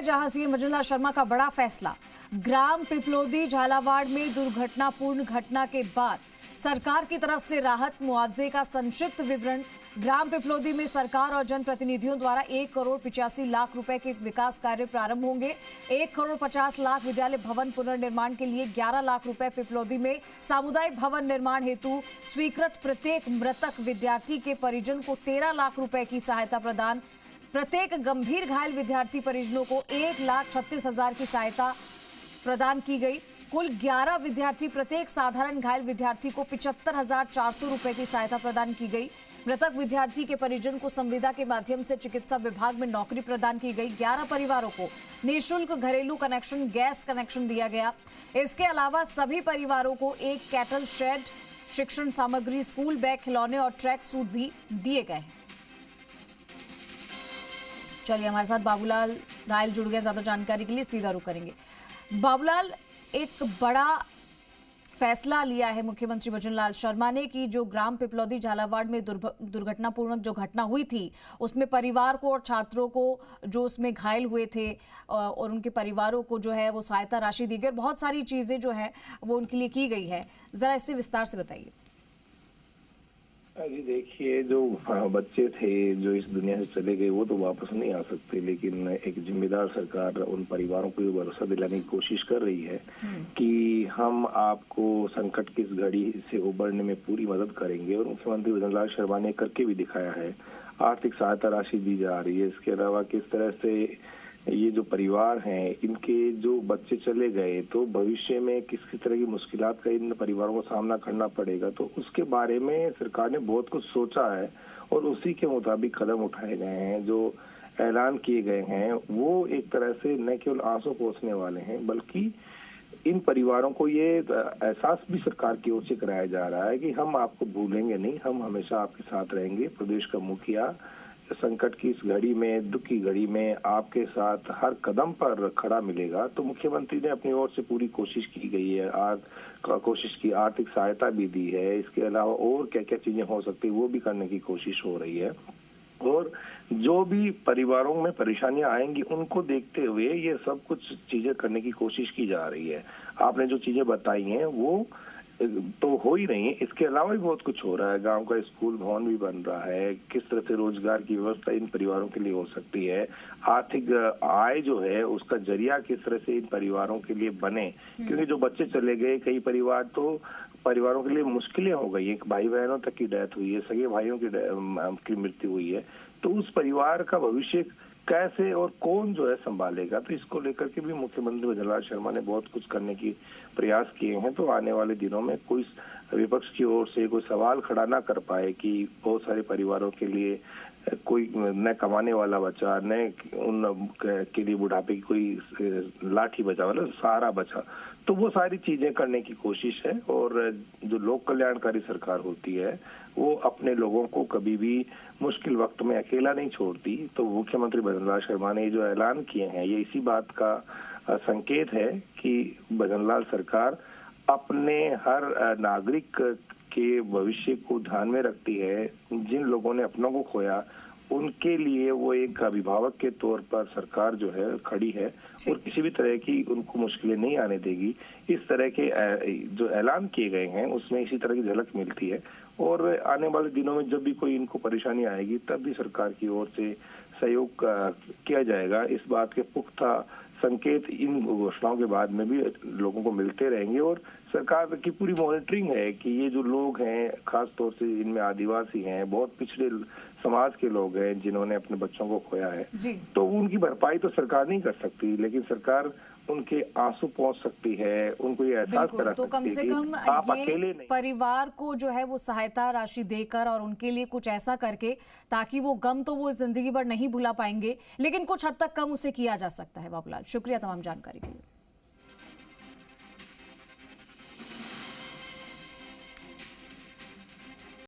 जहां सीएम भजनलाल शर्मा का बड़ा फैसला। ग्राम पिपलोदी झालावाड़ में दुर्घटनापूर्ण घटना के बाद सरकार की तरफ से राहत मुआवजे का संक्षिप्त विवरण। ग्राम पिपलोदी में सरकार और जनप्रतिनिधियों द्वारा 1,85,00,000 रुपए के विकास कार्य प्रारंभ होंगे। 1,50,00,000 विद्यालय भवन पुनर्निर्माण के लिए 11 लाख रुपए। पिपलोदी में सामुदायिक भवन निर्माण हेतु स्वीकृत प्रत्येक मृतक विद्यार्थी के परिजन को 13 लाख रुपए की सहायता प्रदान। प्रत्येक गंभीर घायल विद्यार्थी परिजनों को 1,36,000 की सहायता प्रदान की गई। कुल 11 विद्यार्थी, प्रत्येक साधारण घायल विद्यार्थी को 75,400 रुपए की सहायता प्रदान की गई। मृतक विद्यार्थी के परिजन को संविदा के माध्यम से चिकित्सा विभाग में नौकरी प्रदान की गई। 11 परिवारों को निःशुल्क घरेलू कनेक्शन, गैस कनेक्शन दिया गया। इसके अलावा सभी परिवारों को एक कैटल शेड, शिक्षण सामग्री, स्कूल बैग, खिलौने और ट्रैक सूट भी दिए गए हैं। चलिए, हमारे साथ बाबूलाल घायल जुड़ गए, ज्यादा जानकारी के लिए सीधा रुख करेंगे। बाबूलाल, एक बड़ा फैसला लिया है मुख्यमंत्री भजनलाल शर्मा ने कि जो ग्राम पिपलोदी झालावाड़ में दुर्घटनापूर्ण जो घटना हुई थी उसमें परिवार को और छात्रों को जो उसमें घायल हुए थे और उनके परिवारों को जो है वो सहायता राशि दी गई और बहुत सारी चीजें जो है वो उनके लिए की गई है। जरा इससे विस्तार से बताइए। जी देखिए, जो बच्चे थे जो इस दुनिया से चले गए वो तो वापस नहीं आ सकते, लेकिन एक जिम्मेदार सरकार उन परिवारों को भरोसा दिलाने की कोशिश कर रही है कि हम आपको संकट की इस घड़ी से उबरने में पूरी मदद करेंगे। और मुख्यमंत्री भजनलाल शर्मा ने करके भी दिखाया है। आर्थिक सहायता राशि दी जा रही है। इसके अलावा किस तरह से ये जो परिवार हैं, इनके जो बच्चे चले गए तो भविष्य में किस किस तरह की मुश्किलात का इन परिवारों को सामना करना पड़ेगा, तो उसके बारे में सरकार ने बहुत कुछ सोचा है और उसी के मुताबिक कदम उठाए गए हैं। जो ऐलान किए गए हैं वो एक तरह से न केवल आंसू पोंछने वाले हैं, बल्कि इन परिवारों को ये एहसास भी सरकार की ओर से कराया जा रहा है कि हम आपको भूलेंगे नहीं, हम हमेशा आपके साथ रहेंगे। प्रदेश का मुखिया संकट की इस घड़ी में, दुख की घड़ी में आपके साथ हर कदम पर खड़ा मिलेगा। तो मुख्यमंत्री ने अपनी ओर से पूरी कोशिश की गई है, कोशिश की, आर्थिक सहायता भी दी है। इसके अलावा और क्या क्या चीजें हो सकती है वो भी करने की कोशिश हो रही है। और जो भी परिवारों में परेशानियां आएंगी उनको देखते हुए ये सब कुछ चीजें करने की कोशिश की जा रही है। आपने जो चीजें बताई हैं वो तो हो ही रही है, इसके अलावा भी बहुत कुछ हो रहा है। गांव का स्कूल भवन भी बन रहा है। किस तरह से रोजगार की व्यवस्था इन परिवारों के लिए हो सकती है, आर्थिक आय जो है उसका जरिया किस तरह से इन परिवारों के लिए बने, क्योंकि जो बच्चे चले गए, कई परिवारों के लिए मुश्किलें हो गई है। भाई बहनों तक की डेथ हुई है, सगे भाइयों की मृत्यु हुई है, तो उस परिवार का भविष्य कैसे और कौन जो है संभालेगा। तो इसको लेकर के भी मुख्यमंत्री भजनलाल शर्मा ने बहुत कुछ करने की प्रयास किए हैं। तो आने वाले दिनों में कोई विपक्ष की ओर से कोई सवाल खड़ा ना कर पाए कि बहुत सारे परिवारों के लिए कोई न कमाने वाला बचा, न उन के लिए बुढ़ापे की कोई लाठी बचा, मतलब सहारा बचा। तो वो सारी चीजें करने की कोशिश है। और जो लोक कल्याणकारी सरकार होती है वो अपने लोगों को कभी भी मुश्किल वक्त में अकेला नहीं छोड़ती। तो मुख्यमंत्री भजनलाल शर्मा ने जो ऐलान किए हैं ये इसी बात का संकेत है कि भजनलाल सरकार अपने हर नागरिक के भविष्य को ध्यान में रखती है। जिन लोगों ने अपनों को खोया उनके लिए वो एक अभिभावक के तौर पर सरकार जो है खड़ी है और किसी भी तरह की उनको मुश्किलें नहीं आने देगी। इस तरह के जो ऐलान किए गए हैं उसमें इसी तरह की झलक मिलती है। और आने वाले दिनों में जब भी कोई इनको परेशानी आएगी तब भी सरकार की ओर से सहयोग किया जाएगा। इस बात के पुख्ता संकेत इन घोषणाओं के बाद में भी लोगों को मिलते रहेंगे। और सरकार की पूरी मॉनिटरिंग है कि ये जो लोग हैं, खास तौर से इनमें आदिवासी हैं, बहुत पिछड़े समाज के लोग हैं जिन्होंने अपने बच्चों को खोया है, तो उनकी भरपाई तो सरकार नहीं कर सकती, लेकिन सरकार उनके आंसू पहुंच सकती है, उनको ये एहसास करा सकती है। तो कम से कम आप अकेले नहीं। परिवार को जो है वो सहायता राशि देकर और उनके लिए कुछ ऐसा करके ताकि वो गम तो वो जिंदगी भर नहीं भुला पाएंगे, लेकिन कुछ हद तक कम उसे किया जा सकता है। बाबूलाल, शुक्रिया तमाम जानकारी के लिए।